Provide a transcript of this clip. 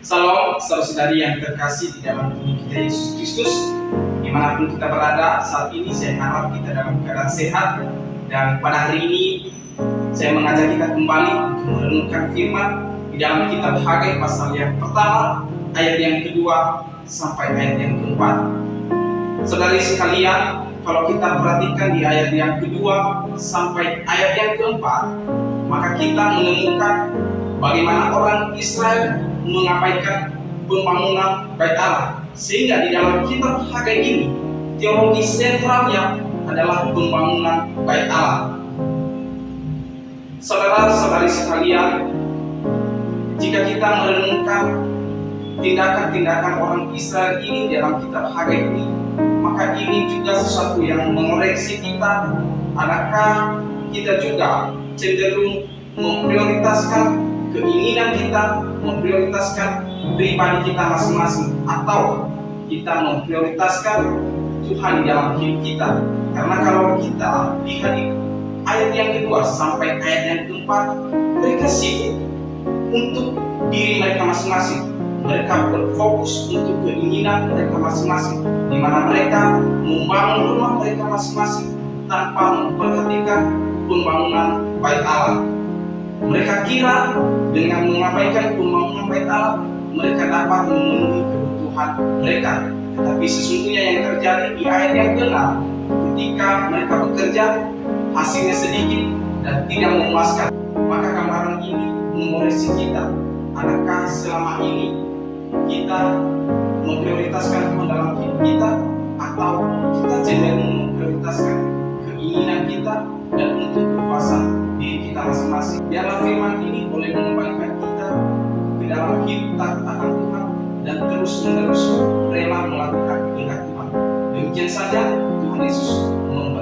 Salam saudara-saudari yang terkasih di dalam Tuhan kita Yesus Kristus. Dimanapun kita berada saat ini, saya harap kita dalam keadaan sehat. Dan pada hari ini saya mengajak kita kembali untuk merenungkan firman di dalam kitab Hagai pasal yang pertama, ayat yang kedua sampai ayat yang keempat. Saudari sekalian, kalau kita perhatikan di ayat yang kedua sampai ayat yang keempat, maka kita menemukan bagaimana orang Israel mengabaikan pembangunan Bait Allah. Sehingga di dalam kitab Hagai ini, teologi sentralnya adalah pembangunan Bait Allah. Saudara-saudari sekalian, jika kita merenungkan tindakan-tindakan orang Israel ini dalam kitab Hagai ini, maka ini juga sesuatu yang mengoreksi kita. Adakah kita juga cenderung memprioritaskan keinginan kita, memprioritaskan pribadi kita masing-masing, atau kita memprioritaskan Tuhan di dalam hidup kita? Karena kalau kita lihat di ayat yang kedua sampai ayat yang keempat, mereka sibuk untuk diri mereka masing-masing. Mereka berfokus untuk keinginan mereka masing-masing, di mana mereka membangun rumah mereka masing-masing tanpa memperhatikan pembangunan Bait Allah. Mereka kira dengan mengabaikan pembangunan Bait Allah, mereka dapat memenuhi kebutuhan mereka. Tetapi sesungguhnya yang terjadi di ayat yang ke-6, ketika mereka bekerja, hasilnya sedikit dan tidak memuaskan. Maka gambaran ini mengoreksi kita. Adakah selama ini kita memprioritaskan Tuhan dalam hidup kita, atau kita cenderung memprioritaskan keinginan kita dan untuk kepuasan diri kita masing-masing? Biarlah firman ini boleh mengembalikan kita ke dalam hidup taat akan Tuhan dan terus-menerus rela melakukan kehendak Tuhan. Demikian saja, Tuhan Yesus memberkati.